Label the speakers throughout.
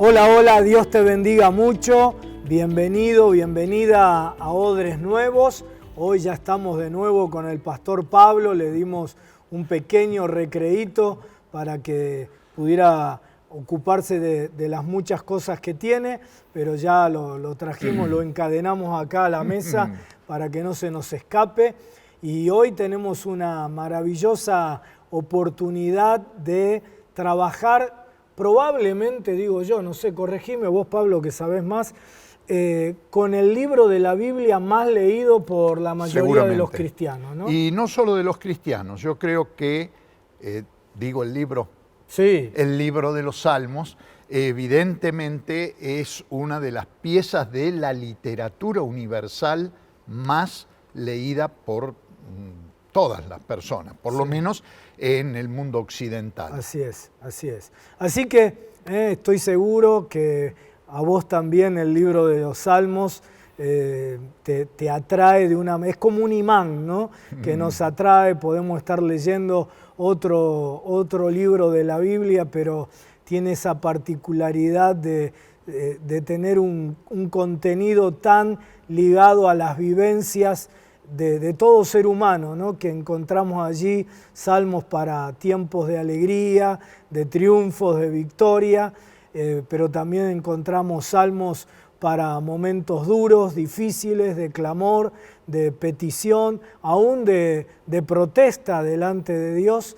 Speaker 1: Hola, hola, Dios te bendiga mucho. Bienvenido, bienvenida a Odres Nuevos. Hoy ya estamos de nuevo con el pastor Pablo. Le dimos un pequeño recreíto para que pudiera ocuparse de las muchas cosas que tiene, pero ya lo trajimos, lo encadenamos acá a la mesa para que no se nos escape. Y hoy tenemos una maravillosa oportunidad de trabajar, probablemente, digo yo, no sé, corregime vos, Pablo, que sabés más, con el libro de la Biblia más leído por la mayoría de los cristianos, ¿no?
Speaker 2: Y no solo de los cristianos, yo creo que, digo el libro,
Speaker 1: sí,
Speaker 2: el libro de los Salmos, evidentemente es una de las piezas de la literatura universal más leída por todas las personas, por lo menos en el mundo occidental.
Speaker 1: Así es, así es. Así que estoy seguro que a vos también el libro de los Salmos te atrae de una... Es como un imán, ¿no? Que nos atrae, podemos estar leyendo otro libro de la Biblia, pero tiene esa particularidad de tener un contenido tan ligado a las vivencias de todo ser humano, ¿no? Que encontramos allí salmos para tiempos de alegría, de triunfos, de victoria, pero también encontramos salmos para momentos duros, difíciles, de clamor, de petición, aún de protesta delante de Dios,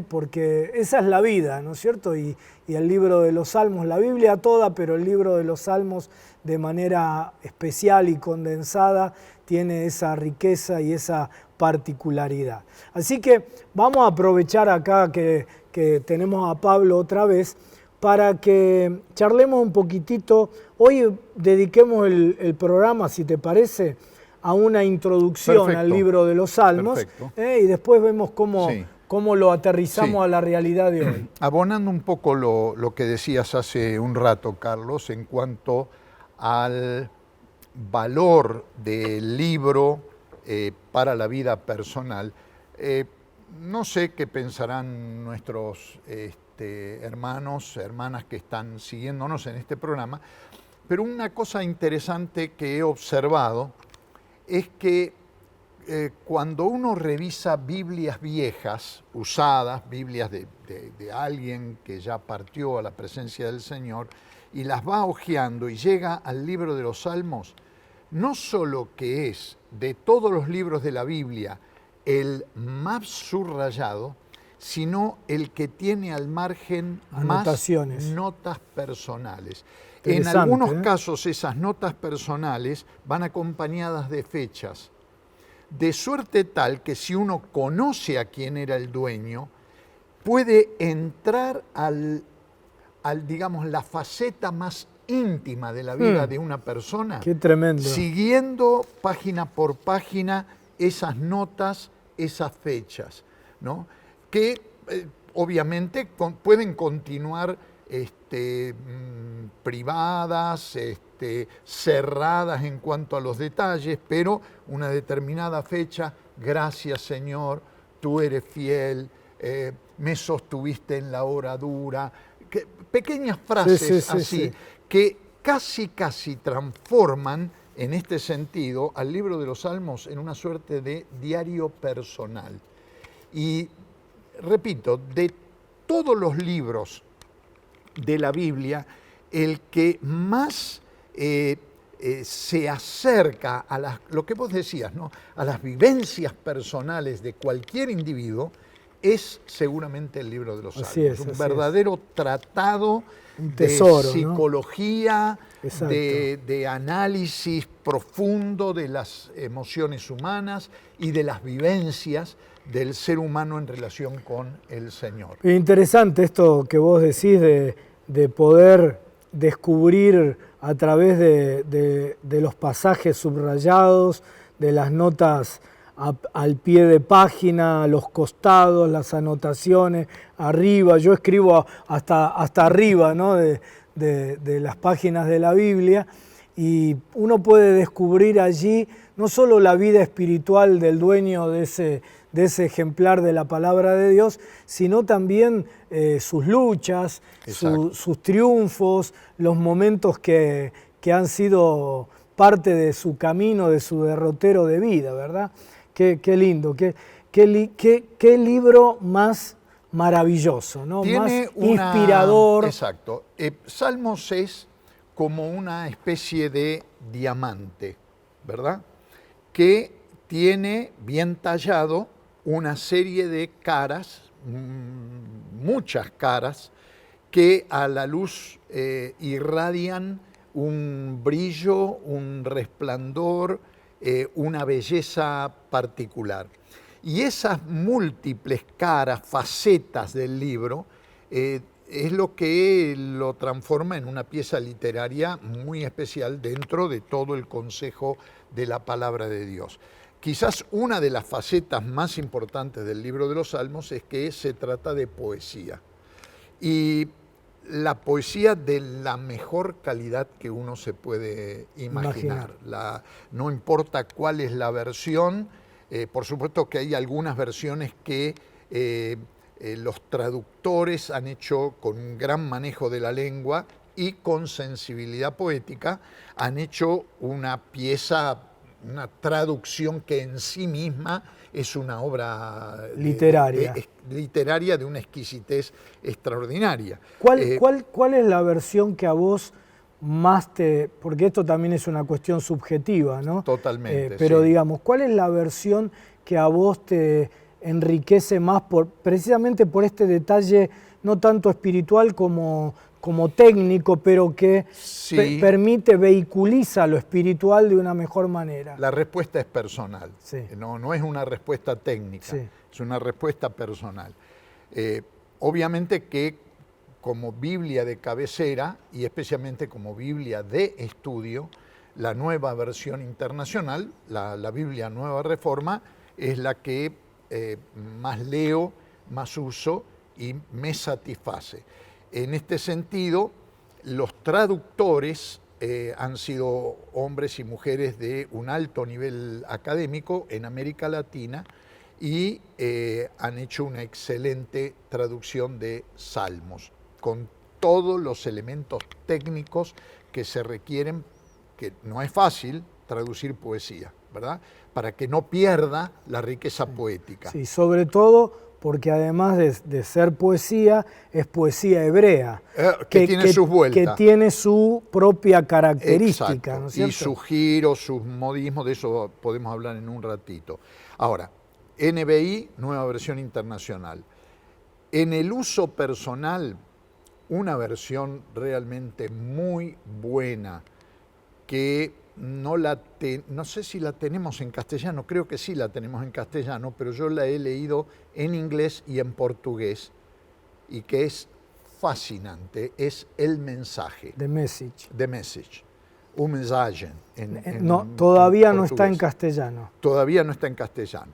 Speaker 1: porque esa es la vida, ¿no es cierto? Y el libro de los Salmos, la Biblia toda, pero el libro de los Salmos de manera especial y condensada tiene esa riqueza y esa particularidad. Así que vamos a aprovechar acá que tenemos a Pablo otra vez para que charlemos un poquitito. Hoy dediquemos el programa, si te parece, a una introducción al libro de los Salmos, y después vemos cómo lo aterrizamos a la realidad de hoy.
Speaker 2: Abonando un poco lo que decías hace un rato, Carlos, en cuanto al valor del libro para la vida personal. No sé qué pensarán nuestros hermanos, hermanas que están siguiéndonos en este programa, pero una cosa interesante que he observado es que cuando uno revisa Biblias viejas, usadas, Biblias de alguien que ya partió a la presencia del Señor, y las va hojeando y llega al libro de los Salmos, no solo que es de todos los libros de la Biblia el más subrayado, sino el que tiene al margen
Speaker 1: anotaciones,
Speaker 2: más notas personales. En algunos casos esas notas personales van acompañadas de fechas, de suerte tal que si uno conoce a quién era el dueño, puede entrar digamos, la faceta más íntima de la vida de una persona.
Speaker 1: Qué tremendo.
Speaker 2: Siguiendo página por página esas notas, esas fechas, ¿no? Que obviamente pueden continuar privadas, cerradas en cuanto a los detalles, pero una determinada fecha, gracias Señor, tú eres fiel, me sostuviste en la hora dura, pequeñas frases así que casi transforman en este sentido al libro de los Salmos en una suerte de diario personal. Y repito, de todos los libros de la Biblia, el que más se acerca a lo que vos decías, ¿no? A las vivencias personales de cualquier individuo, es seguramente el libro de los Salmos. Un verdadero tratado
Speaker 1: tesoro,
Speaker 2: de psicología, ¿no? de análisis profundo de las emociones humanas y de las vivencias del ser humano en relación con el Señor.
Speaker 1: Es interesante esto que vos decís de poder descubrir a través de los pasajes subrayados, de las notas al pie de página, a los costados, las anotaciones, arriba. Yo escribo hasta arriba, ¿no? de las páginas de la Biblia, y uno puede descubrir allí no solo la vida espiritual del dueño de de ese ejemplar de la palabra de Dios, sino también sus luchas, sus triunfos, los momentos que han sido parte de su camino, de su derrotero de vida, ¿verdad? Qué lindo, qué libro más maravilloso, ¿no? Más inspirador.
Speaker 2: Exacto. Salmos es como una especie de diamante, ¿verdad? Que tiene bien tallado una serie de caras, muchas caras, que a la luz irradian un brillo, un resplandor, una belleza particular. Y esas múltiples caras, facetas del libro, es lo que lo transforma en una pieza literaria muy especial dentro de todo el consejo de la palabra de Dios. Quizás una de las facetas más importantes del libro de los Salmos es que se trata de poesía. Y la poesía de la mejor calidad que uno se puede imaginar. No importa cuál es la versión, por supuesto que hay algunas versiones que los traductores han hecho con un gran manejo de la lengua y con sensibilidad poética, han hecho una pieza, una traducción que en sí misma es una obra literaria de una exquisitez extraordinaria.
Speaker 1: ¿Cuál es la versión que a vos más porque esto también es una cuestión subjetiva, ¿no?
Speaker 2: Totalmente.
Speaker 1: Pero sí, digamos, ¿cuál es la versión que a vos te enriquece más precisamente por este detalle no tanto espiritual como técnico, pero que sí permite, vehiculiza lo espiritual de una mejor manera?
Speaker 2: La respuesta es personal,
Speaker 1: sí.
Speaker 2: No es una respuesta técnica,
Speaker 1: sí,
Speaker 2: es una respuesta personal. Obviamente que como Biblia de cabecera y especialmente como Biblia de estudio, la nueva versión internacional, la Biblia Nueva Reforma, es la que más leo, más uso y me satisface. En este sentido, los traductores han sido hombres y mujeres de un alto nivel académico en América Latina y han hecho una excelente traducción de Salmos, con todos los elementos técnicos que se requieren, que no es fácil traducir poesía, ¿verdad? Para que no pierda la riqueza poética.
Speaker 1: Sí, sobre todo porque además de ser poesía, es poesía hebrea.
Speaker 2: Que tiene sus vueltas.
Speaker 1: Que tiene su propia característica.
Speaker 2: Exacto.
Speaker 1: ¿No es cierto?
Speaker 2: Y sus giros, sus modismos, de eso podemos hablar en un ratito. Ahora, NBI, nueva versión internacional. En el uso personal, una versión realmente muy buena, que no sé si la tenemos en castellano, creo que sí la tenemos en castellano, pero yo la he leído en inglés y en portugués, y que es fascinante, es El Mensaje.
Speaker 1: The Message.
Speaker 2: The Message. Un mensaje.
Speaker 1: Todavía no está en castellano.
Speaker 2: Todavía no está en castellano.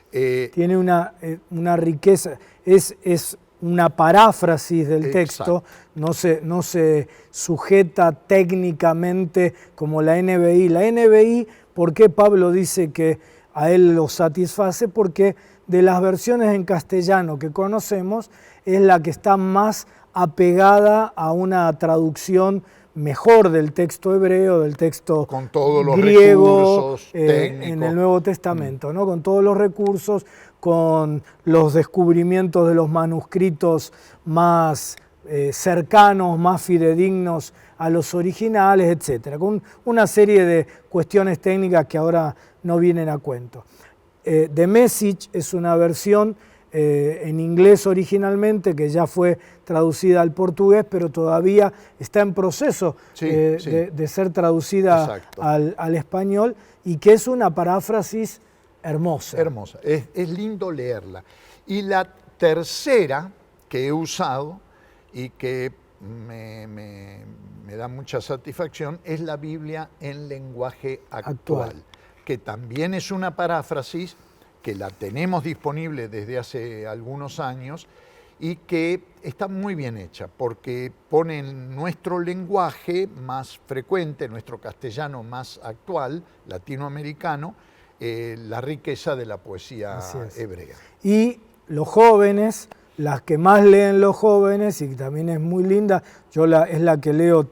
Speaker 1: Tiene una riqueza, es una paráfrasis del texto, no se sujeta técnicamente como la NBI. La NBI, ¿por qué Pablo dice que a él lo satisface? Porque de las versiones en castellano que conocemos es la que está más apegada a una traducción mejor del texto hebreo, del texto
Speaker 2: con todos los
Speaker 1: griego,
Speaker 2: recursos técnicos
Speaker 1: en el Nuevo Testamento, ¿no? Con todos los recursos, con los descubrimientos de los manuscritos más cercanos, más fidedignos a los originales, etc. Con una serie de cuestiones técnicas que ahora no vienen a cuento. The Message es una versión en inglés originalmente, que ya fue traducida al portugués, pero todavía está en proceso de ser traducida al español, y que es una paráfrasis hermosa.
Speaker 2: Hermosa, es lindo leerla. Y la tercera que he usado y que me da mucha satisfacción es la Biblia en lenguaje actual, que también es una paráfrasis que la tenemos disponible desde hace algunos años y que está muy bien hecha, porque pone nuestro lenguaje más frecuente, nuestro castellano más actual, latinoamericano, la riqueza de la poesía hebrea.
Speaker 1: Y los jóvenes, las que más leen los jóvenes, y que también es muy linda, es la que leo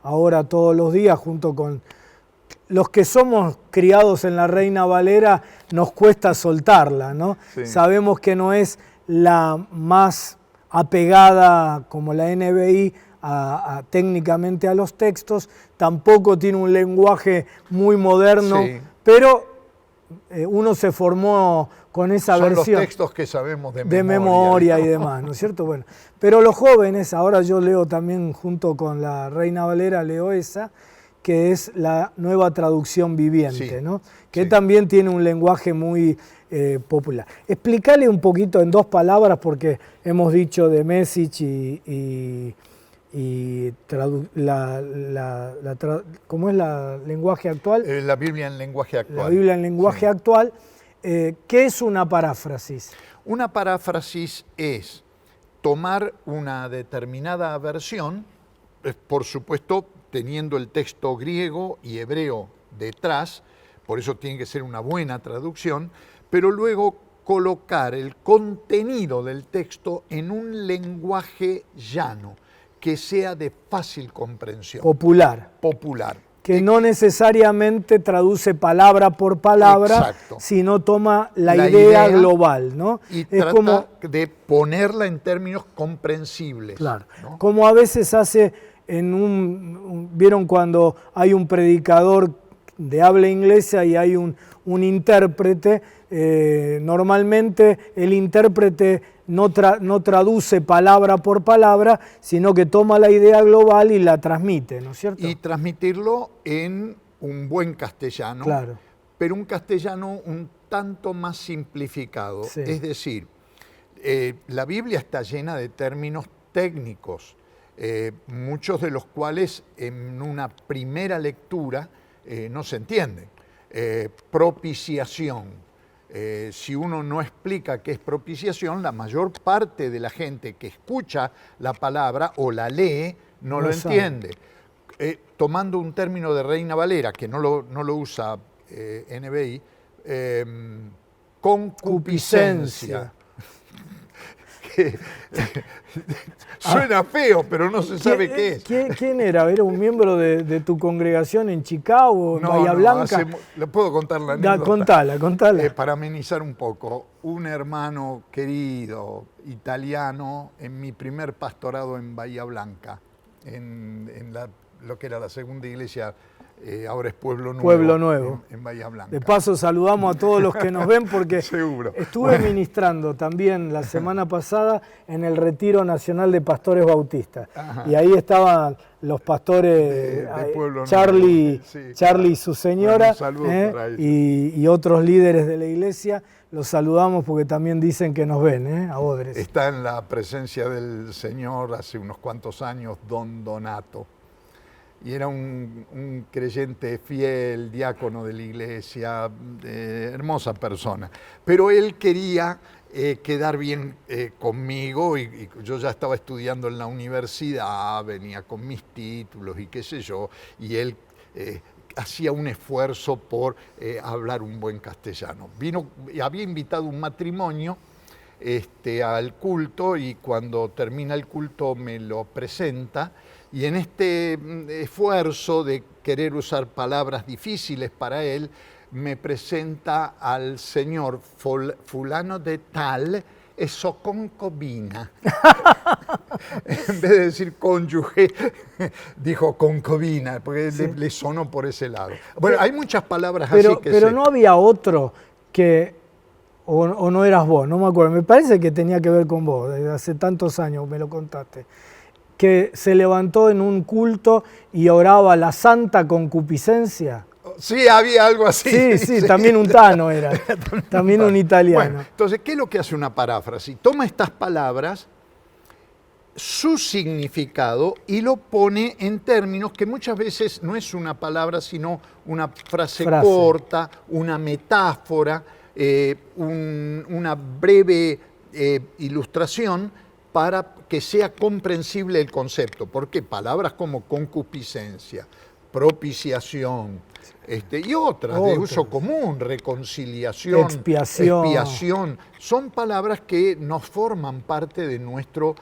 Speaker 1: ahora todos los días, junto con los que somos criados en la Reina Valera, nos cuesta soltarla, ¿no? Sí. Sabemos que no es la más apegada como la NBI técnicamente a los textos, tampoco tiene un lenguaje muy moderno, sí, pero uno se formó con esa versión.
Speaker 2: Son los textos que sabemos de
Speaker 1: memoria y demás, ¿no es cierto? Bueno, pero los jóvenes, ahora yo leo también junto con la Reina Valera, leo esa, que es la nueva traducción viviente, sí, ¿no? Que sí, también tiene un lenguaje muy popular. Explícale un poquito en 2 palabras, porque hemos dicho de Message ¿cómo es la lenguaje actual?
Speaker 2: La Biblia en lenguaje actual.
Speaker 1: La Biblia en lenguaje actual. ¿Qué es una paráfrasis?
Speaker 2: Una paráfrasis es tomar una determinada versión, por supuesto teniendo el texto griego y hebreo detrás, por eso tiene que ser una buena traducción, pero luego colocar el contenido del texto en un lenguaje llano, que sea de fácil comprensión.
Speaker 1: Popular. Que no necesariamente traduce palabra por palabra, exacto, sino toma la idea global, ¿no?
Speaker 2: Y trata de ponerla en términos comprensibles.
Speaker 1: Claro, ¿no? Como a veces hace ¿vieron cuando hay un predicador de habla inglesa y hay un intérprete? Normalmente el intérprete no traduce palabra por palabra, sino que toma la idea global y la transmite, ¿no es cierto?
Speaker 2: Y transmitirlo en un buen castellano,
Speaker 1: claro,
Speaker 2: pero un castellano un tanto más simplificado. Sí. Es decir, la Biblia está llena de términos técnicos, muchos de los cuales en una primera lectura no se entienden. Propiciación. Si uno no explica qué es propiciación, la mayor parte de la gente que escucha la palabra o la lee no lo entiende. Tomando un término de Reina Valera, que no lo usa NBI, concupiscencia. Suena feo, pero no se sabe qué es.
Speaker 1: ¿Quién era? ¿Era un miembro de tu congregación en Chicago, en Bahía Blanca?
Speaker 2: ¿Le puedo contar la anécdota?
Speaker 1: Contala.
Speaker 2: Para amenizar un poco, un hermano querido italiano en mi primer pastorado en Bahía Blanca, en lo que era la segunda iglesia, ahora es Pueblo Nuevo. En Bahía Blanca.
Speaker 1: De paso saludamos a todos los que nos ven, porque
Speaker 2: seguro.
Speaker 1: Estuve ministrando también la semana pasada en el Retiro Nacional de Pastores Bautistas. Ajá. Y ahí estaban los pastores
Speaker 2: de Pueblo
Speaker 1: Charlie,
Speaker 2: Nuevo. Sí,
Speaker 1: Charlie y su señora,
Speaker 2: bueno,
Speaker 1: y otros líderes de la iglesia. Los saludamos porque también dicen que nos ven, a Odres.
Speaker 2: Está en la presencia del Señor hace unos cuantos años, don Donato. Y era un creyente fiel, diácono de la iglesia, hermosa persona. Pero él quería quedar bien conmigo y yo ya estaba estudiando en la universidad, venía con mis títulos y qué sé yo, y él hacía un esfuerzo por hablar un buen castellano. Había invitado un matrimonio al culto, y cuando termina el culto me lo presenta. Y en este esfuerzo de querer usar palabras difíciles para él, me presenta al señor fulano de tal, eso concubina. En vez de decir cónyuge, dijo concubina, porque sí, le sonó por ese lado. Bueno, hay muchas palabras así que...
Speaker 1: Pero no había otro que... O no eras vos, no me acuerdo. Me parece que tenía que ver con vos, desde hace tantos años me lo contaste. Que se levantó en un culto y oraba la santa concupiscencia.
Speaker 2: Sí, había algo así.
Speaker 1: Sí, también un tano era, también un italiano.
Speaker 2: Bueno, entonces, ¿qué es lo que hace una paráfrasis? Toma estas palabras, su significado, y lo pone en términos que muchas veces no es una palabra, sino una frase corta, una metáfora, una breve ilustración, para que sea comprensible el concepto. ¿Por qué? Palabras como concupiscencia, propiciación, y otras de uso común, reconciliación, expiación, son palabras que nos forman parte de nuestro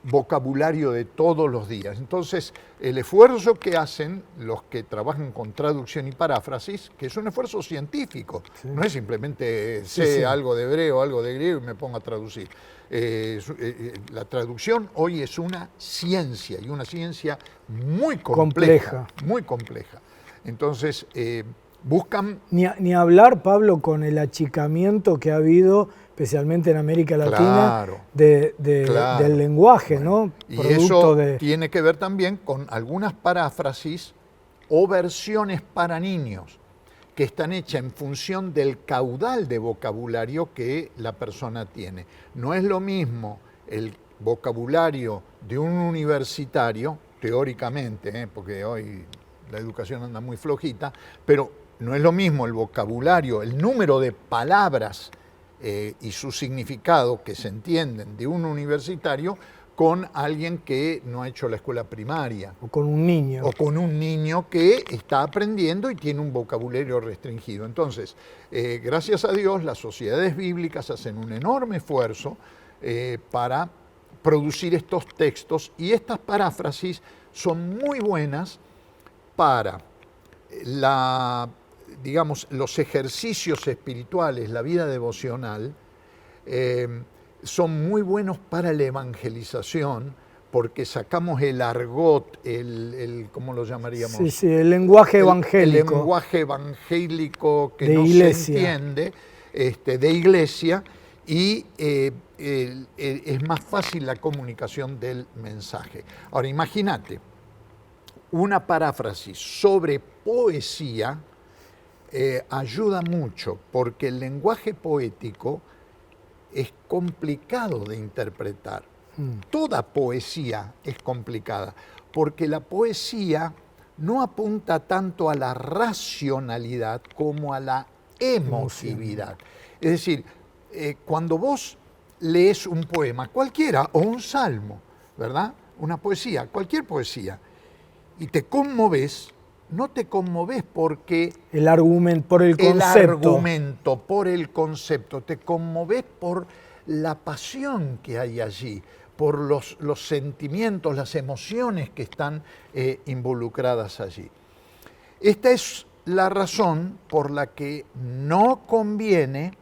Speaker 2: vocabulario de todos los días. Entonces, el esfuerzo que hacen los que trabajan con traducción y paráfrasis, que es un esfuerzo científico, no es simplemente sé algo de hebreo, algo de griego y me pongo a traducir. La traducción hoy es una ciencia, y una ciencia muy compleja. Muy compleja. Entonces, buscan...
Speaker 1: Ni hablar, Pablo, con el achicamiento que ha habido, especialmente en América Latina, del lenguaje, ¿no?
Speaker 2: Y eso tiene que ver también con algunas paráfrasis o versiones para niños que están hechas en función del caudal de vocabulario que la persona tiene. No es lo mismo el vocabulario de un universitario, teóricamente, porque hoy la educación anda muy flojita, pero no es lo mismo el vocabulario, el número de palabras y su significado que se entienden de un universitario con alguien que no ha hecho la escuela primaria.
Speaker 1: O con un niño.
Speaker 2: O con un niño que está aprendiendo y tiene un vocabulario restringido. Entonces, gracias a Dios, las sociedades bíblicas hacen un enorme esfuerzo para producir estos textos, y estas paráfrasis son muy buenas para los ejercicios espirituales, la vida devocional, son muy buenos para la evangelización, porque sacamos el argot, ¿cómo lo llamaríamos?
Speaker 1: Sí, el lenguaje evangélico.
Speaker 2: El lenguaje evangélico que no se entiende, de iglesia, y es más fácil la comunicación del mensaje. Ahora, imagínate, una paráfrasis sobre poesía ayuda mucho, porque el lenguaje poético es complicado de interpretar. Toda poesía es complicada, porque la poesía no apunta tanto a la racionalidad como a la emotividad. Es decir, cuando vos lees un poema, cualquiera, o un salmo, ¿verdad? Una poesía, cualquier poesía, y te conmoves, no te conmoves porque...
Speaker 1: El argumento, por el concepto.
Speaker 2: El argumento, por el concepto. Te conmoves por la pasión que hay allí, por los sentimientos, las emociones que están involucradas allí. Esta es la razón por la que no conviene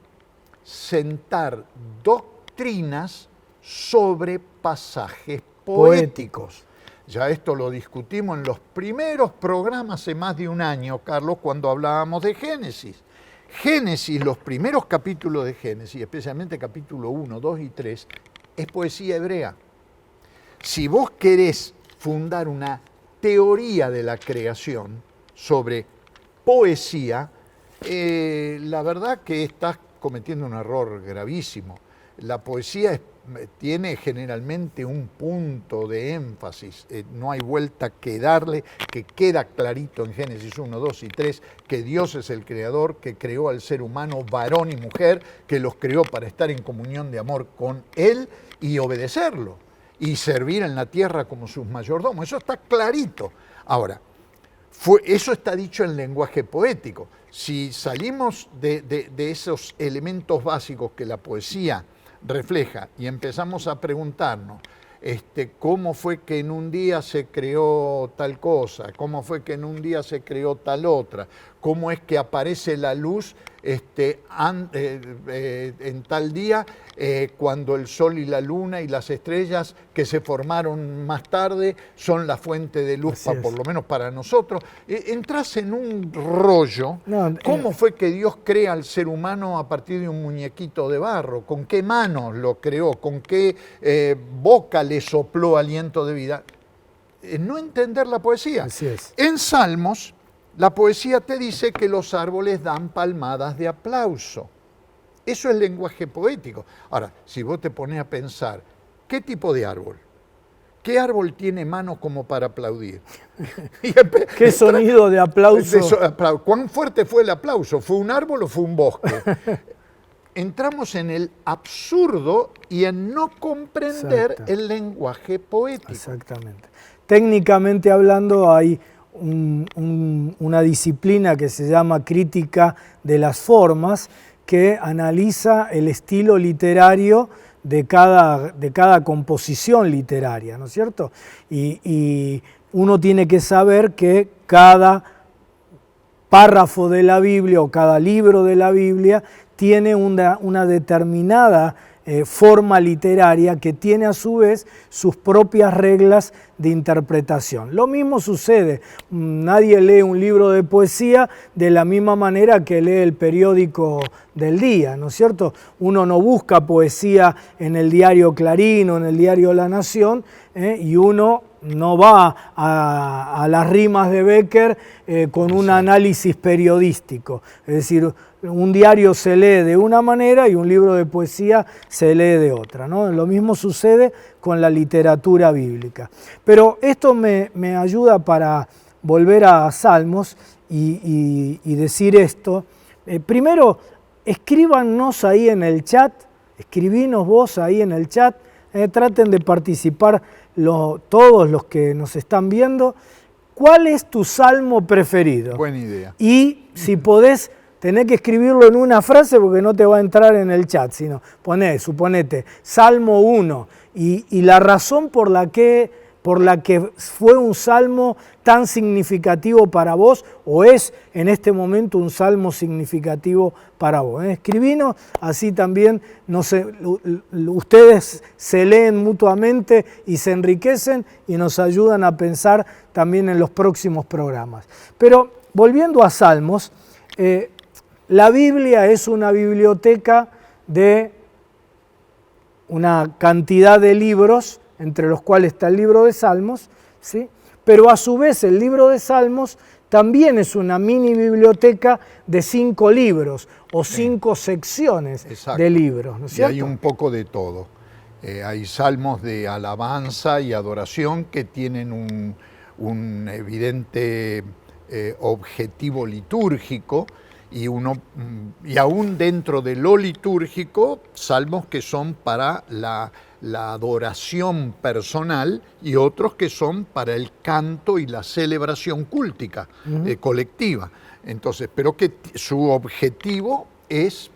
Speaker 2: sentar doctrinas sobre pasajes poéticos. Ya esto lo discutimos en los primeros programas hace más de un año, Carlos, cuando hablábamos de Génesis. Génesis, los primeros capítulos de Génesis, especialmente capítulo 1, 2 y 3, es poesía hebrea. Si vos querés fundar una teoría de la creación sobre poesía, la verdad que estás cometiendo un error gravísimo. La poesía tiene generalmente un punto de énfasis, no hay vuelta que darle, que queda clarito en Génesis 1, 2 y 3, que Dios es el creador, que creó al ser humano, varón y mujer, que los creó para estar en comunión de amor con Él y obedecerlo, y servir en la tierra como sus mayordomos. Eso está clarito. Ahora, eso está dicho en lenguaje poético. Si salimos de esos elementos básicos que la poesía refleja y empezamos a preguntarnos cómo fue que en un día se creó tal cosa, cómo fue que en un día se creó tal otra, cómo es que aparece la luz en tal día, cuando el sol y la luna y las estrellas que se formaron más tarde son la fuente de luz, por lo menos para nosotros. Entras en un rollo. ¿Cómo fue que Dios crea al ser humano a partir de un muñequito de barro? ¿Con qué manos lo creó? ¿Con qué boca le sopló aliento de vida? No entender la poesía.
Speaker 1: Así es.
Speaker 2: En Salmos, la poesía te dice que los árboles dan palmadas de aplauso. Eso es lenguaje poético. Ahora, si vos te pones a pensar, ¿qué tipo de árbol? ¿Qué árbol tiene manos como para aplaudir?
Speaker 1: ¿Qué sonido de aplauso?
Speaker 2: ¿Cuán fuerte fue el aplauso? ¿Fue un árbol o fue un bosque? Entramos en el absurdo y en no comprender el lenguaje poético.
Speaker 1: Exactamente. Técnicamente hablando, hay una disciplina que se llama crítica de las formas, que analiza el estilo literario de cada composición literaria, ¿no es cierto? Y uno tiene que saber que cada párrafo de la Biblia o cada libro de la Biblia tiene una determinada forma literaria que tiene a su vez sus propias reglas de interpretación. Lo mismo sucede, nadie lee un libro de poesía de la misma manera que lee el periódico del día, ¿no es cierto? Uno no busca poesía en el diario Clarín o en el diario La Nación, y uno no va a las rimas de Bécquer con un análisis periodístico. Es decir, un diario se lee de una manera y un libro de poesía se lee de otra, ¿no? Lo mismo sucede con la literatura bíblica. Pero esto me ayuda para volver a Salmos y decir esto. Primero, escríbanos ahí en el chat, escribinos vos ahí en el chat, traten de participar todos los que nos están viendo. ¿Cuál es tu salmo preferido?
Speaker 2: Buena idea.
Speaker 1: Y si podés, tenés que escribirlo en una frase porque no te va a entrar en el chat, sino suponete, Salmo 1, y la razón por la que fue un salmo tan significativo para vos, o es en este momento un salmo significativo para vos. Escribinos, así también ustedes se leen mutuamente y se enriquecen y nos ayudan a pensar también en los próximos programas. Pero volviendo a Salmos, la Biblia es una biblioteca de una cantidad de libros, entre los cuales está el libro de Salmos, ¿sí? Pero a su vez el libro de Salmos también es una mini biblioteca de 5 libros o 5 secciones de libros, ¿no es cierto?
Speaker 2: Y hay un poco de todo. Hay salmos de alabanza y adoración que tienen un evidente objetivo litúrgico, y aún dentro de lo litúrgico, salmos que son para la adoración personal y otros que son para el canto y la celebración cúltica, colectiva. Entonces, pero que su objetivo es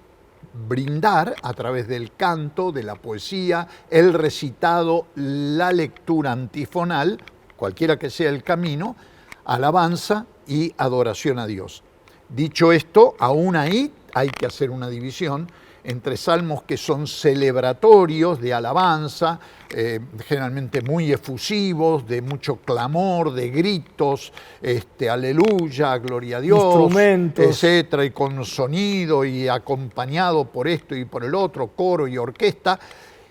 Speaker 2: brindar a través del canto, de la poesía, el recitado, la lectura antifonal, cualquiera que sea el camino, alabanza y adoración a Dios. Dicho esto, aún ahí hay que hacer una división entre salmos que son celebratorios de alabanza, generalmente muy efusivos, de mucho clamor, de gritos, aleluya, gloria a Dios,
Speaker 1: instrumentos,
Speaker 2: etcétera, y con sonido y acompañado por esto y por el otro, coro y orquesta,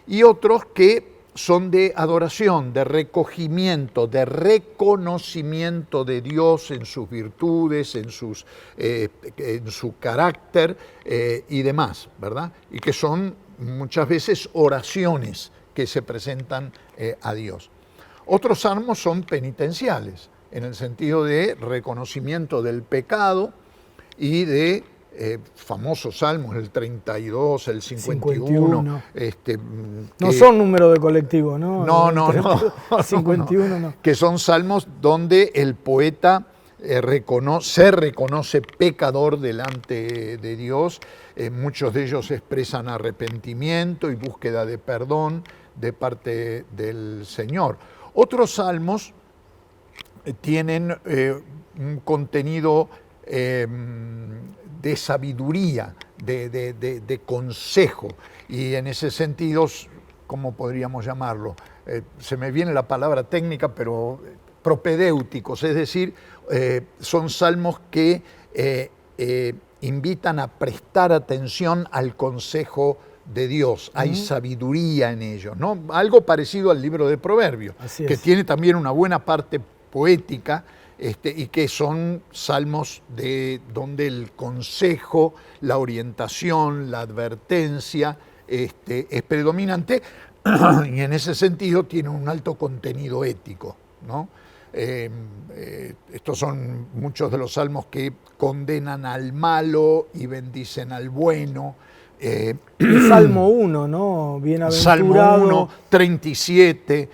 Speaker 2: y otros que son de adoración, de recogimiento, de reconocimiento de Dios en sus virtudes, en su carácter y demás, ¿verdad? Y que son muchas veces oraciones que se presentan a Dios. Otros salmos son penitenciales, en el sentido de reconocimiento del pecado y de famosos salmos, el 32, el 51.
Speaker 1: No son números de colectivo, ¿no?
Speaker 2: No.
Speaker 1: 51 no.
Speaker 2: Que son salmos donde el poeta se reconoce pecador delante de Dios. Muchos de ellos expresan arrepentimiento y búsqueda de perdón de parte del Señor. Otros salmos tienen un contenido de sabiduría, de consejo, y en ese sentido, ¿cómo podríamos llamarlo? Se me viene la palabra técnica, pero propedéuticos, es decir, son salmos que invitan a prestar atención al consejo de Dios. Hay sabiduría en ellos, ¿no? Algo parecido al libro de Proverbios, que tiene también una buena parte poética, y que son salmos donde el consejo, la orientación, la advertencia es predominante, y en ese sentido tiene un alto contenido ético, ¿no? Estos son muchos de los salmos que condenan al malo y bendicen al bueno,
Speaker 1: El Salmo 1, ¿no? Bienaventurado.
Speaker 2: Salmo 1, 37,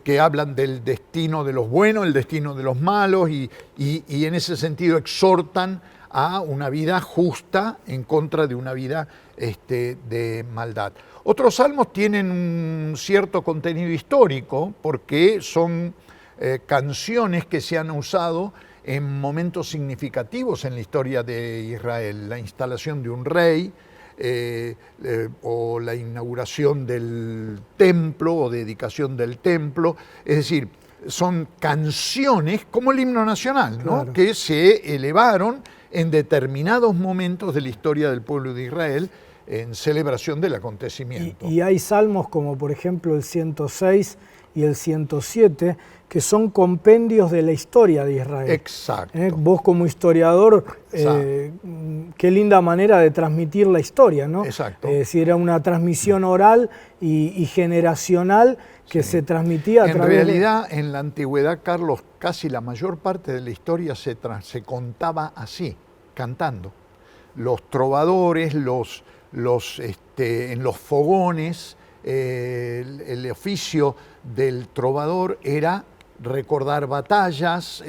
Speaker 2: que hablan del destino de los buenos, el destino de los malos, y en ese sentido exhortan a una vida justa en contra de una vida de maldad. Otros salmos tienen un cierto contenido histórico porque son canciones que se han usado en momentos significativos en la historia de Israel, la instalación de un rey, o la inauguración del templo o dedicación del templo, es decir, son canciones como el himno nacional, ¿no?
Speaker 1: Claro.
Speaker 2: Que se elevaron en determinados momentos de la historia del pueblo de Israel en celebración del acontecimiento.
Speaker 1: Y hay salmos como por ejemplo el 106 y el 107 que son compendios de la historia de Israel.
Speaker 2: Exacto.
Speaker 1: Vos como historiador, qué linda manera de transmitir la historia, ¿no?
Speaker 2: Exacto.
Speaker 1: Si era una transmisión oral y generacional que
Speaker 2: Sí.
Speaker 1: se transmitía a
Speaker 2: En
Speaker 1: través
Speaker 2: realidad, en la antigüedad, Carlos, casi la mayor parte de la historia se contaba así, cantando. Los trovadores, en los fogones, el oficio del trovador era recordar batallas,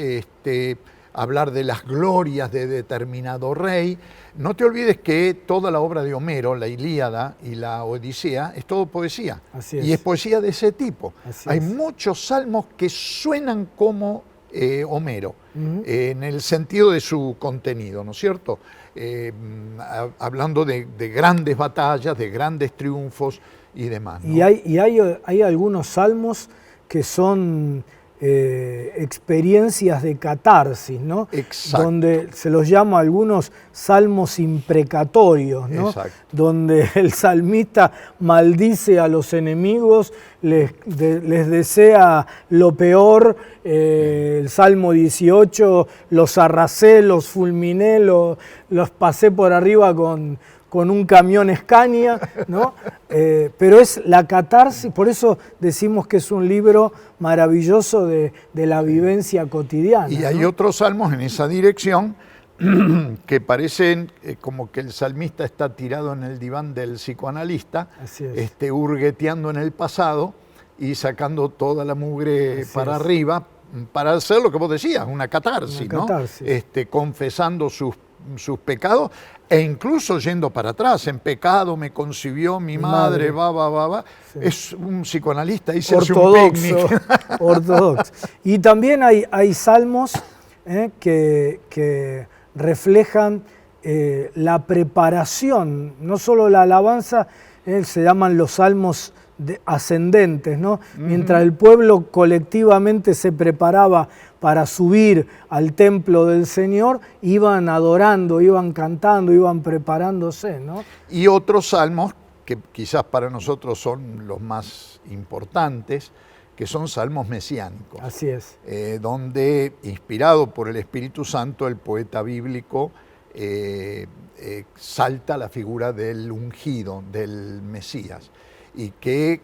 Speaker 2: hablar de las glorias de determinado rey. No te olvides que toda la obra de Homero, la Ilíada y la Odisea, es todo poesía.
Speaker 1: Así es.
Speaker 2: Y es poesía de ese tipo.
Speaker 1: Así
Speaker 2: Hay
Speaker 1: es.
Speaker 2: muchos salmos que suenan como Homero, en el sentido de su contenido, ¿no es cierto? Hablando de grandes batallas, de grandes triunfos y demás, ¿no?
Speaker 1: Y hay algunos salmos que son experiencias de catarsis, ¿no?
Speaker 2: Exacto.
Speaker 1: Donde se los llama algunos salmos imprecatorios, ¿no?
Speaker 2: Exacto.
Speaker 1: Donde el salmista maldice a los enemigos, les desea lo peor. El Salmo 18, los arrasé, los fulminé, los pasé por arriba con un camión Scania, ¿no? Pero es la catarsis, por eso decimos que es un libro maravilloso de la vivencia cotidiana.
Speaker 2: Y hay otros salmos en esa dirección que parecen como que el salmista está tirado en el diván del psicoanalista,
Speaker 1: Así es.
Speaker 2: hurgueteando en el pasado y sacando toda la mugre
Speaker 1: Así
Speaker 2: para
Speaker 1: es.
Speaker 2: arriba para hacer lo que vos decías, una catarsis,
Speaker 1: Una catarsis.
Speaker 2: ¿no? Confesando sus pecados e incluso yendo para atrás. En pecado me concibió mi madre, va. Sí. Es un psicoanalista, hice un picnic.
Speaker 1: Ortodoxo. Y también hay salmos que reflejan la preparación, no solo la alabanza, se llaman los salmos ascendentes, ¿no? Mientras el pueblo colectivamente se preparaba para subir al templo del Señor, iban adorando, iban cantando, iban preparándose, ¿no?
Speaker 2: Y otros salmos que quizás para nosotros son los más importantes, que son salmos mesiánicos.
Speaker 1: Así es.
Speaker 2: Donde, inspirado por el Espíritu Santo, el poeta bíblico salta la figura del ungido, del Mesías, y que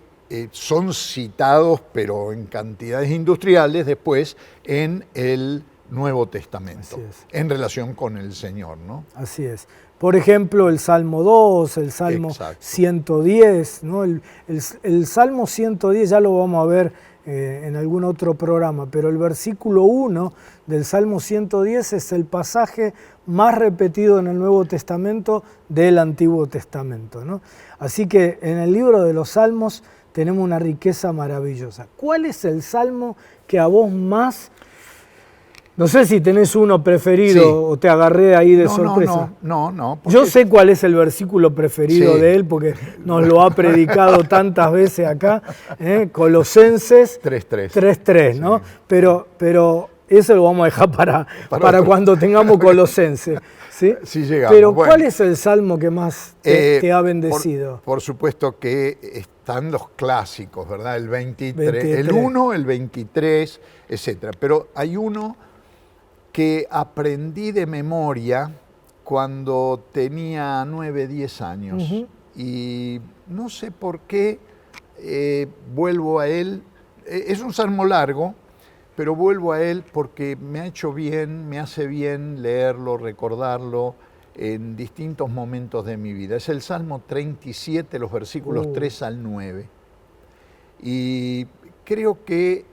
Speaker 2: son citados, pero en cantidades industriales, después en el Nuevo Testamento, en relación con el Señor, ¿no?
Speaker 1: Así es. Por ejemplo, el Salmo 2, el Salmo
Speaker 2: Exacto.
Speaker 1: 110, ¿no? El Salmo 110 ya lo vamos a ver en algún otro programa, pero el versículo 1 del Salmo 110 es el pasaje más repetido en el Nuevo Testamento del Antiguo Testamento, ¿no? Así que en el libro de los Salmos tenemos una riqueza maravillosa. ¿Cuál es el Salmo que a vos más... No sé si tenés uno preferido, sí, o te agarré ahí de sorpresa.
Speaker 2: No.
Speaker 1: Yo sé cuál es el versículo preferido, sí, de él, porque nos lo ha predicado tantas veces acá, Colosenses 3:3, ¿no? Sí. Pero eso lo vamos a dejar para cuando tengamos Colosenses, ¿sí?
Speaker 2: Sí, llegamos.
Speaker 1: Pero ¿cuál es el salmo que más te ha bendecido?
Speaker 2: Por supuesto que están los clásicos, ¿verdad? El 23, el 1, el 23, etc. Pero hay uno que aprendí de memoria cuando tenía 9, 10 años. Y no sé por qué vuelvo a él. Es un salmo largo, pero vuelvo a él porque me ha hecho bien, me hace bien leerlo, recordarlo, en distintos momentos de mi vida. Es el Salmo 37, los versículos 3 al 9. Y creo que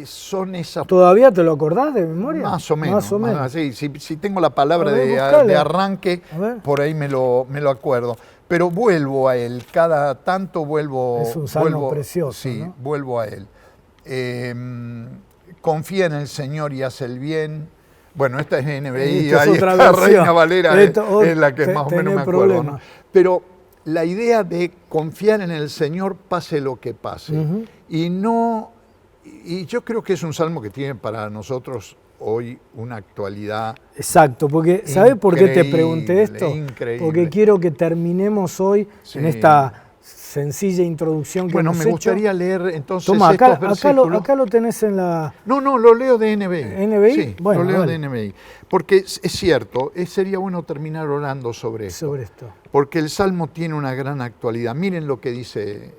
Speaker 2: son esas...
Speaker 1: ¿Todavía te lo acordás de memoria?
Speaker 2: Más o menos. Sí, si tengo la palabra de arranque, por ahí me lo acuerdo. Pero vuelvo a él, cada tanto vuelvo...
Speaker 1: Es un salmo precioso,
Speaker 2: sí,
Speaker 1: ¿no?
Speaker 2: vuelvo a él. Confía en el Señor y haz el bien. Bueno, esta es NBI, ahí está Reina Valera, es la que más o menos me acuerdo, ¿no? Pero la idea de confiar en el Señor pase lo que pase. Y yo creo que es un salmo que tiene para nosotros hoy una actualidad.
Speaker 1: Exacto, porque ¿sabes por qué te pregunté esto?
Speaker 2: Increíble.
Speaker 1: Porque quiero que terminemos hoy en esta sencilla introducción que hemos hecho.
Speaker 2: Bueno, me gustaría leer entonces
Speaker 1: Toma,
Speaker 2: estos versículos.
Speaker 1: Acá lo tenés en la...
Speaker 2: No, lo leo de NBI.
Speaker 1: ¿NBI?
Speaker 2: Sí,
Speaker 1: bueno,
Speaker 2: lo leo
Speaker 1: vale.
Speaker 2: de NBI. Porque es cierto, sería bueno terminar orando sobre esto. Porque el Salmo tiene una gran actualidad. Miren lo que dice,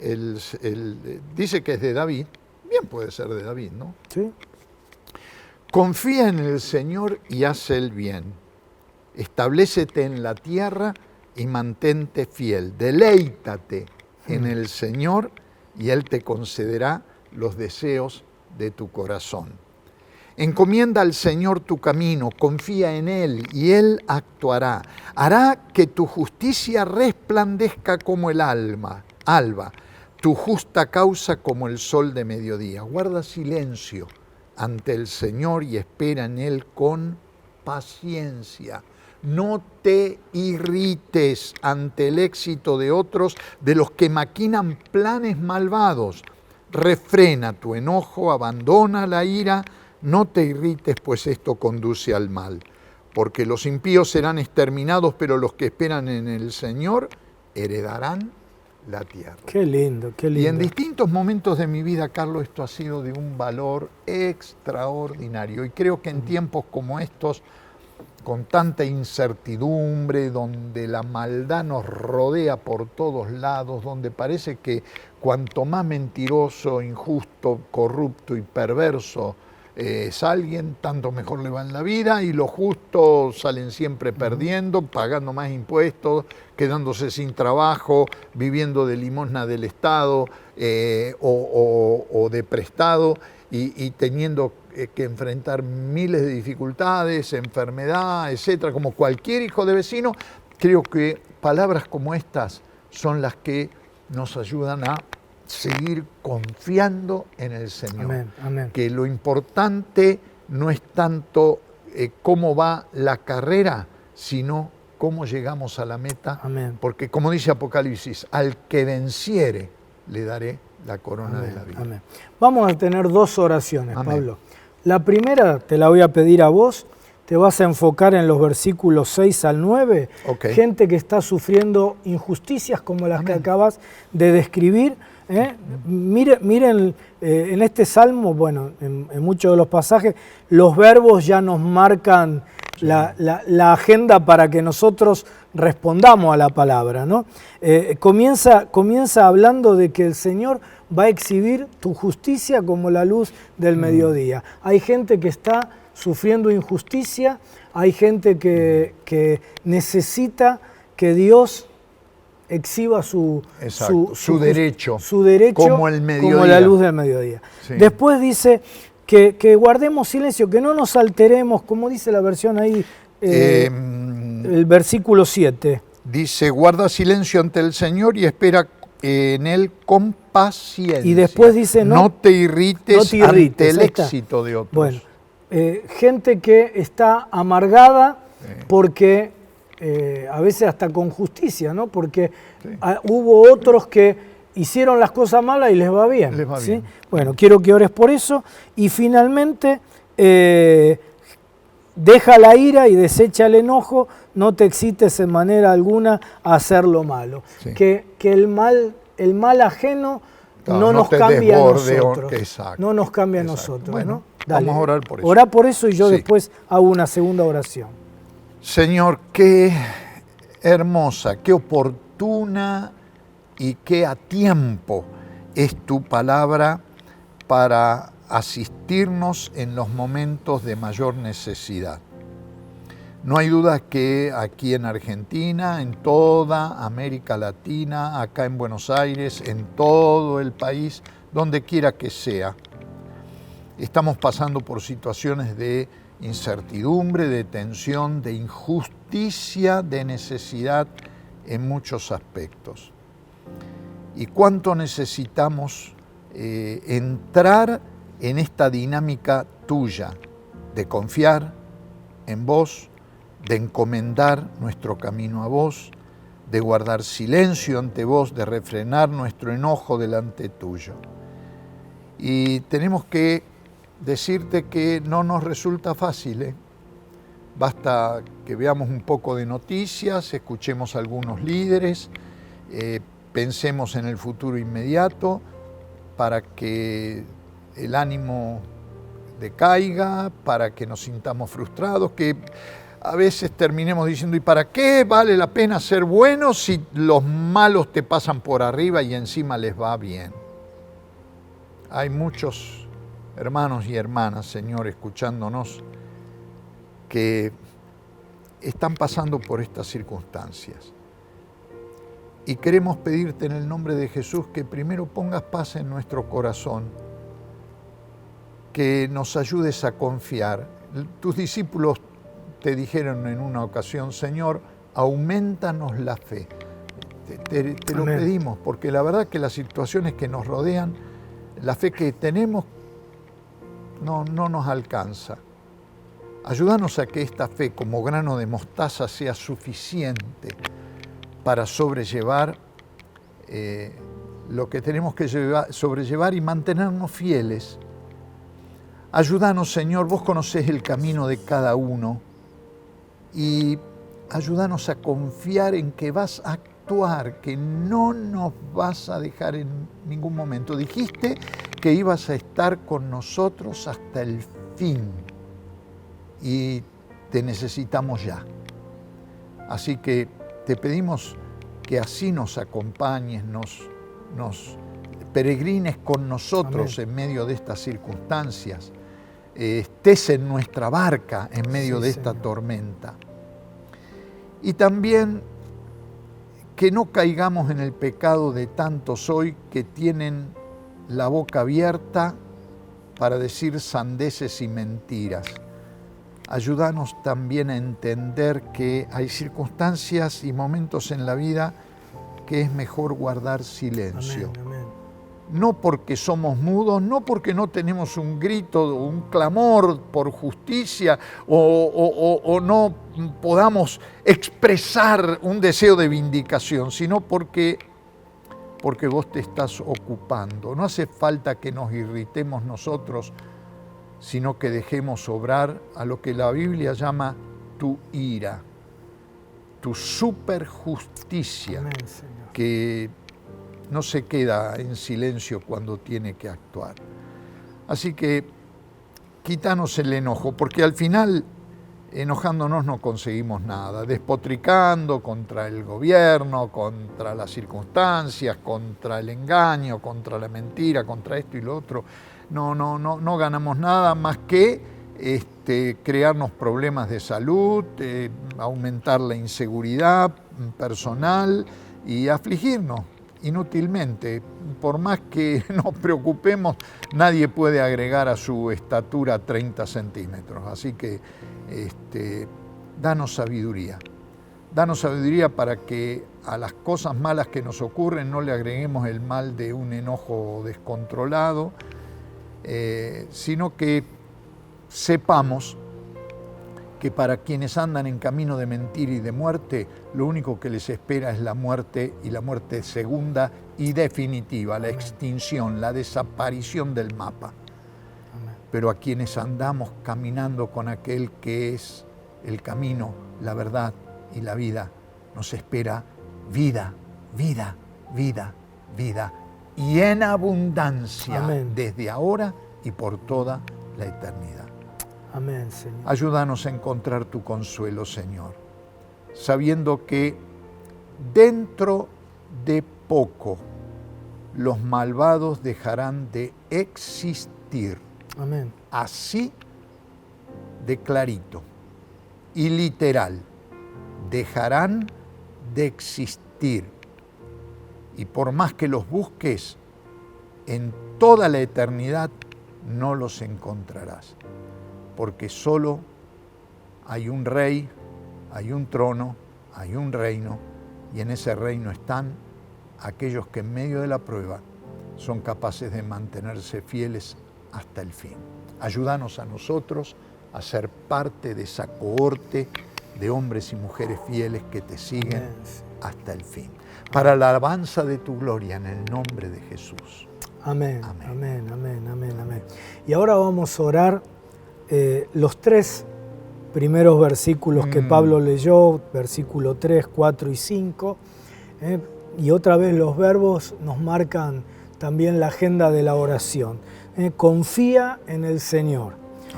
Speaker 2: dice que es de David. Bien puede ser de David, ¿no?
Speaker 1: Sí.
Speaker 2: Confía en el Señor y haz el bien. Establécete en la tierra y mantente fiel. Deleítate en el Señor y Él te concederá los deseos de tu corazón. Encomienda al Señor tu camino, confía en Él y Él actuará. Hará que tu justicia resplandezca como el alba, tu justa causa como el sol de mediodía. Guarda silencio ante el Señor y espera en Él con paciencia. No te irrites ante el éxito de otros, de los que maquinan planes malvados. Refrena tu enojo, abandona la ira, no te irrites, pues esto conduce al mal. Porque los impíos serán exterminados, pero los que esperan en el Señor heredarán la tierra.
Speaker 1: Qué lindo, qué lindo.
Speaker 2: Y en distintos momentos de mi vida, Carlos, esto ha sido de un valor extraordinario. Y creo que en tiempos como estos, con tanta incertidumbre, donde la maldad nos rodea por todos lados, donde parece que cuanto más mentiroso, injusto, corrupto y perverso es alguien, tanto mejor le va en la vida, y los justos salen siempre perdiendo, pagando más impuestos, quedándose sin trabajo, viviendo de limosna del Estado o de prestado y teniendo que enfrentar miles de dificultades, enfermedad, etcétera, como cualquier hijo de vecino. Creo que palabras como estas son las que nos ayudan a seguir confiando en el Señor.
Speaker 1: Amén, amén.
Speaker 2: Que lo importante no es tanto cómo va la carrera, sino cómo llegamos a la meta.
Speaker 1: Amén.
Speaker 2: Porque como dice Apocalipsis, al que venciere le daré la corona de la vida.
Speaker 1: Amén. Vamos a tener dos oraciones,
Speaker 2: Amén.
Speaker 1: Pablo. La primera te la voy a pedir a vos. Te vas a enfocar en los versículos 6 al 9.
Speaker 2: Okay.
Speaker 1: Gente que está sufriendo injusticias como las que acabas de describir. Miren en este salmo, bueno, en muchos de los pasajes, los verbos ya nos marcan la agenda para que nosotros respondamos a la palabra, ¿no? Comienza hablando de que el Señor va a exhibir tu justicia como la luz del mediodía. Hay gente que está sufriendo injusticia, hay gente que necesita que Dios exhiba su derecho
Speaker 2: como el mediodía,
Speaker 1: como la luz del mediodía. Sí. Después dice que guardemos silencio, que no nos alteremos, como dice la versión ahí, el versículo 7.
Speaker 2: Dice, guarda silencio ante el Señor y espera en Él con paciencia.
Speaker 1: Y después dice,
Speaker 2: no te irrites ante el éxito de otros.
Speaker 1: Bueno, gente que está amargada porque... a veces hasta con justicia, ¿no? Porque hubo otros que hicieron las cosas malas y les va bien. ¿sí? Bueno, quiero que ores por eso. Y finalmente, deja la ira y desecha el enojo, no te excites en manera alguna a hacer lo malo. Sí. Que el mal ajeno no nos cambie a nosotros. No nos cambie a nosotros.
Speaker 2: Bueno,
Speaker 1: ¿no? Dale,
Speaker 2: vamos a orar por eso.
Speaker 1: Orá por eso y yo después hago una segunda oración.
Speaker 2: Señor, qué hermosa, qué oportuna y qué a tiempo es tu palabra para asistirnos en los momentos de mayor necesidad. No hay duda que aquí en Argentina, en toda América Latina, acá en Buenos Aires, en todo el país, donde quiera que sea, estamos pasando por situaciones de incertidumbre, de tensión, de injusticia, de necesidad en muchos aspectos. Y cuánto necesitamos entrar en esta dinámica tuya de confiar en vos, de encomendar nuestro camino a vos, de guardar silencio ante vos, de refrenar nuestro enojo delante tuyo. Y tenemos que decirte que no nos resulta fácil, ¿eh? Basta que veamos un poco de noticias, escuchemos a algunos líderes, pensemos en el futuro inmediato para que el ánimo decaiga, para que nos sintamos frustrados, que a veces terminemos diciendo, ¿y para qué vale la pena ser bueno si los malos te pasan por arriba y encima les va bien? Hay muchos hermanos y hermanas, Señor, escuchándonos, que están pasando por estas circunstancias. Y queremos pedirte en el nombre de Jesús que primero pongas paz en nuestro corazón, que nos ayudes a confiar. Tus discípulos te dijeron en una ocasión, Señor, aumentanos la fe. Te lo pedimos, porque la verdad que las situaciones que nos rodean, la fe que tenemos no nos alcanza. Ayúdanos a que esta fe como grano de mostaza sea suficiente para sobrellevar lo que tenemos que sobrellevar y mantenernos fieles. Ayúdanos, Señor, vos conocés el camino de cada uno y ayúdanos a confiar en que vas a actuar, que no nos vas a dejar en ningún momento. Dijiste que ibas a estar con nosotros hasta el fin y te necesitamos ya. Así que te pedimos que así nos acompañes, nos peregrines con nosotros. Amén. En medio de estas circunstancias, estés en nuestra barca en medio de esta tormenta. Y también que no caigamos en el pecado de tantos hoy que tienen la boca abierta para decir sandeces y mentiras. Ayúdanos también a entender que hay circunstancias y momentos en la vida que es mejor guardar silencio. Amén, amén. No porque somos mudos, no porque no tenemos un grito, un clamor por justicia o no podamos expresar un deseo de vindicación, sino porque vos te estás ocupando. No hace falta que nos irritemos nosotros, sino que dejemos obrar a lo que la Biblia llama tu ira, tu superjusticia, amén, Señor, que no se queda en silencio cuando tiene que actuar. Así que quítanos el enojo, porque al final, enojándonos no conseguimos nada, despotricando contra el gobierno, contra las circunstancias, contra el engaño, contra la mentira, contra esto y lo otro. No ganamos nada más que crearnos problemas de salud, aumentar la inseguridad personal y afligirnos inútilmente. Por más que nos preocupemos, nadie puede agregar a su estatura 30 centímetros. Así que danos sabiduría. Danos sabiduría para que a las cosas malas que nos ocurren no le agreguemos el mal de un enojo descontrolado, sino que sepamos que para quienes andan en camino de mentira y de muerte, lo único que les espera es la muerte, y la muerte segunda y definitiva, la extinción, la desaparición del mapa. Amén. Pero a quienes andamos caminando con aquel que es el camino, la verdad y la vida, nos espera vida, vida, vida, vida, y en abundancia. Amén. Desde ahora y por toda la eternidad.
Speaker 1: Amén, Señor.
Speaker 2: Ayúdanos a encontrar tu consuelo, Señor, sabiendo que dentro de poco los malvados dejarán de existir.
Speaker 1: Amén.
Speaker 2: Así de clarito. y literal, dejarán de existir. Y por más que los busques, en toda la eternidad no los encontrarás. Porque solo hay un rey, hay un trono, hay un reino, y en ese reino están aquellos que en medio de la prueba son capaces de mantenerse fieles hasta el fin. Ayúdanos a nosotros a ser parte de esa cohorte de hombres y mujeres fieles que te siguen hasta el fin. Para la alabanza de tu gloria, en el nombre de Jesús.
Speaker 1: Amén, amén, amén, amén, amén. Y ahora vamos a orar los 3 primeros versículos que Pablo leyó, versículo 3, 4 y 5. Y otra vez los verbos nos marcan también la agenda de la oración. Confía en el Señor.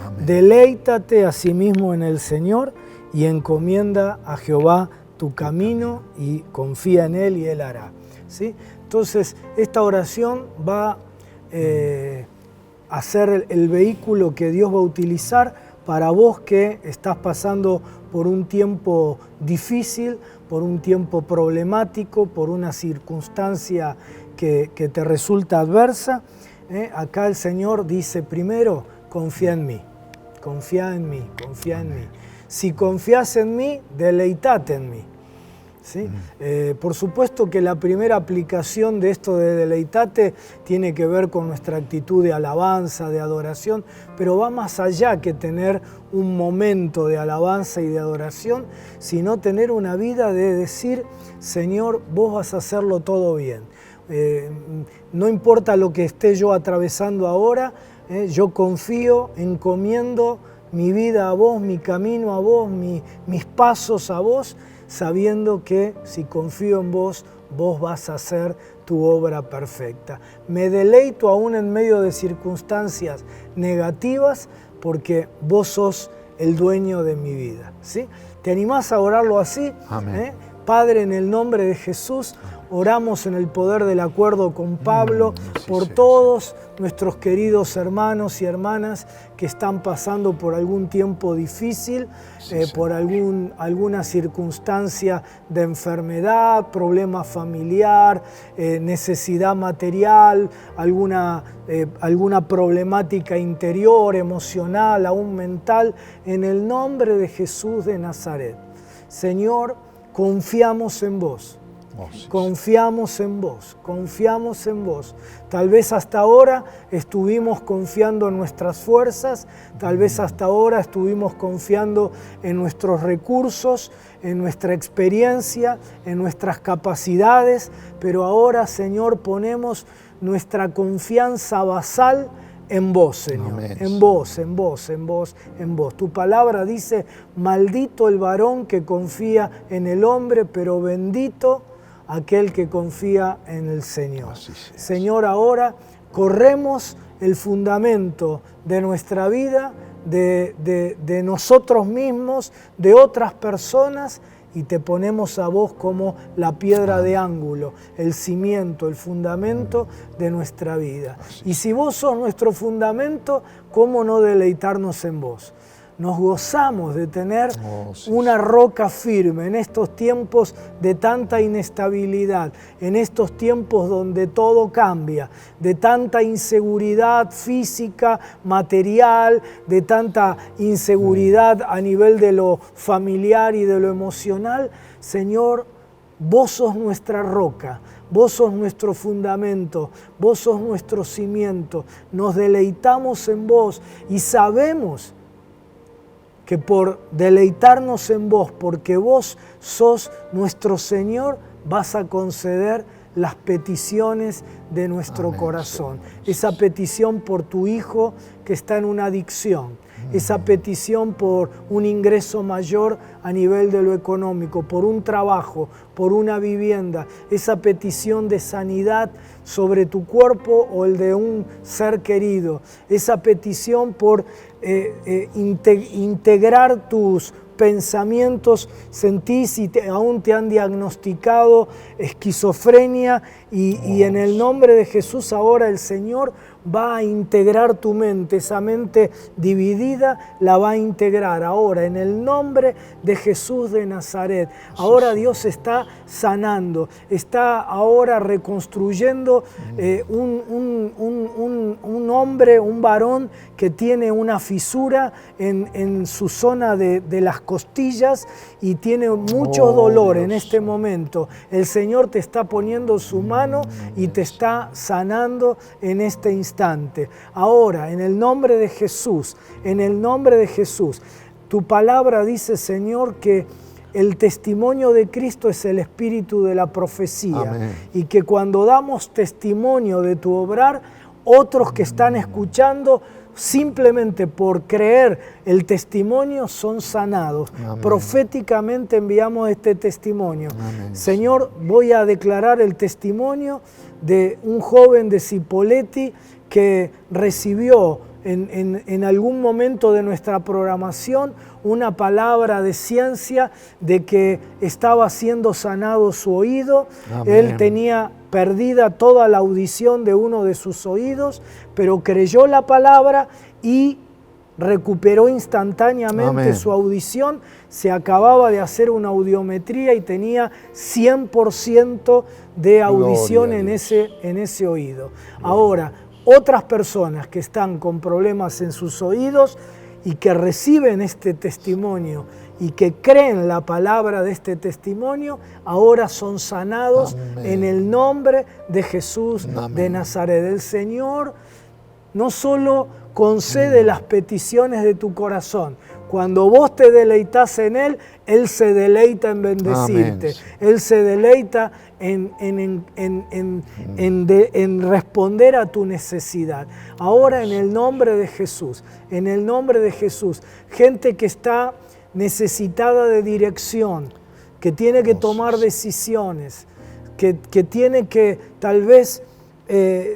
Speaker 1: Amén. Deleítate a sí mismo en el Señor y encomienda a Jehová tu camino y confía en Él y Él hará. ¿Sí? Entonces, esta oración va a ser el vehículo que Dios va a utilizar para vos que estás pasando por un tiempo difícil, por un tiempo problemático, por una circunstancia que te resulta adversa. Acá el Señor dice primero, confía en mí, confía en mí, confía en mí. Si confías en mí, deleitate en mí. ¿Sí? Por supuesto que la primera aplicación de esto de deleitate tiene que ver con nuestra actitud de alabanza, de adoración, pero va más allá que tener un momento de alabanza y de adoración, sino tener una vida de decir, Señor, vos vas a hacerlo todo bien. No importa lo que esté yo atravesando ahora, yo confío, encomiendo mi vida a vos, mi camino a vos, mis pasos a vos, sabiendo que si confío en vos, vos vas a hacer tu obra perfecta. Me deleito aún en medio de circunstancias negativas porque vos sos el dueño de mi vida. ¿Sí? ¿Te animás a orarlo así?
Speaker 2: Amén.
Speaker 1: Padre, en el nombre de Jesús, oramos en el poder del acuerdo con Pablo por todos nuestros queridos hermanos y hermanas que están pasando por algún tiempo difícil, por alguna circunstancia de enfermedad, problema familiar, necesidad material, alguna problemática interior, emocional, aún mental, en el nombre de Jesús de Nazaret. Señor, confiamos en vos. Confiamos en vos, confiamos en vos. Tal vez hasta ahora estuvimos confiando en nuestras fuerzas, tal vez hasta ahora estuvimos confiando en nuestros recursos, en nuestra experiencia, en nuestras capacidades, pero ahora, Señor, ponemos nuestra confianza basal en vos, Señor. Amén. En vos, en vos, en vos, en vos. Tu palabra dice, maldito el varón que confía en el hombre, pero bendito aquel que confía en el Señor. Señor, ahora corremos el fundamento de nuestra vida, de nosotros mismos, de otras personas, y te ponemos a vos como la piedra de ángulo, el cimiento, el fundamento de nuestra vida. Y si vos sos nuestro fundamento, ¿cómo no deleitarnos en vos? Nos gozamos de tener una roca firme en estos tiempos de tanta inestabilidad, en estos tiempos donde todo cambia, de tanta inseguridad física, material, de tanta inseguridad a nivel de lo familiar y de lo emocional. Señor, vos sos nuestra roca. Vos sos nuestro fundamento, vos sos nuestro cimiento. Nos deleitamos en vos y sabemos que por deleitarnos en vos, porque vos sos nuestro Señor, vas a conceder las peticiones de nuestro corazón. Esa petición por tu hijo que está en una adicción, esa petición por un ingreso mayor a nivel de lo económico, por un trabajo, por una vivienda, esa petición de sanidad sobre tu cuerpo o el de un ser querido, esa petición por integrar tus pensamientos, sentís y aún te han diagnosticado esquizofrenia y en el nombre de Jesús ahora el Señor va a integrar tu mente, esa mente dividida la va a integrar ahora en el nombre de Jesús de Nazaret. Ahora Dios está sanando, está ahora reconstruyendo un hombre, un varón que tiene una fisura en su zona de las costillas y tiene mucho dolor en este momento. El Señor te está poniendo su mano y te está sanando en este instante. Ahora, en el nombre de Jesús, en el nombre de Jesús, tu palabra dice, Señor, que el testimonio de Cristo es el espíritu de la profecía.
Speaker 2: Amén.
Speaker 1: Y que cuando damos testimonio de tu obrar, otros que están escuchando, simplemente por creer el testimonio, son sanados.
Speaker 2: Amén.
Speaker 1: Proféticamente enviamos este testimonio.
Speaker 2: Amén.
Speaker 1: Señor, voy a declarar el testimonio de un joven de Cipolletti que recibió en algún momento de nuestra programación una palabra de ciencia de que estaba siendo sanado su oído.
Speaker 2: Amén.
Speaker 1: Él tenía perdida toda la audición de uno de sus oídos, pero creyó la palabra y recuperó instantáneamente
Speaker 2: Amén.
Speaker 1: su audición. Se acababa de hacer una audiometría y tenía 100% de audición en ese oído. Ahora, otras personas que están con problemas en sus oídos y que reciben este testimonio y que creen la palabra de este testimonio, ahora son sanados. Amén. En el nombre de Jesús Amén. De Nazaret. El Señor no solo concede las peticiones de tu corazón. Cuando vos te deleitas en Él, Él se deleita en bendecirte. Amén. Él se deleita en responder a tu necesidad. Ahora, en el nombre de Jesús, en el nombre de Jesús, gente que está necesitada de dirección, que tiene que tomar decisiones, que tiene que tal vez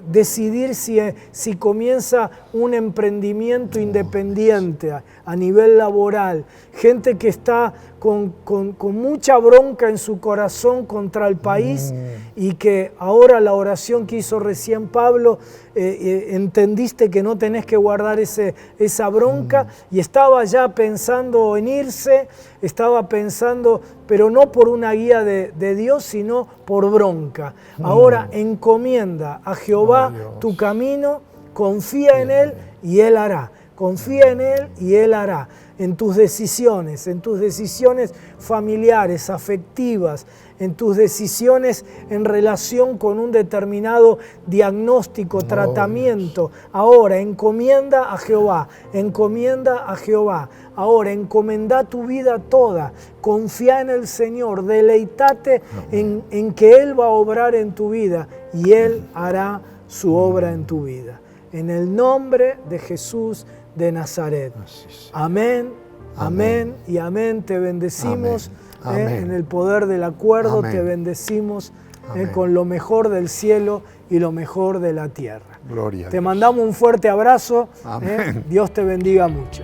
Speaker 1: decidir si comienza un emprendimiento independiente a nivel laboral, gente que está con mucha bronca en su corazón contra el país y que ahora la oración que hizo recién Pablo, entendiste que no tenés que guardar esa bronca y estaba ya pensando en irse, estaba pensando, pero no por una guía de Dios, sino por bronca. Ahora encomienda a Jehová tu camino, confía en Él y Él hará. Confía en Él y Él hará. En tus decisiones familiares, afectivas, en tus decisiones en relación con un determinado diagnóstico, tratamiento. Ahora, encomienda a Jehová, encomienda a Jehová. Ahora, encomendá tu vida toda, confía en el Señor, deleitate en que Él va a obrar en tu vida y Él hará su obra en tu vida. En el nombre deJesús de Nazaret. Amén, amén y amén. Te bendecimos en el poder del acuerdo, te bendecimos con lo mejor del cielo y lo mejor de la tierra.
Speaker 2: Gloria a Dios.
Speaker 1: Te mandamos un fuerte abrazo. Dios te bendiga mucho.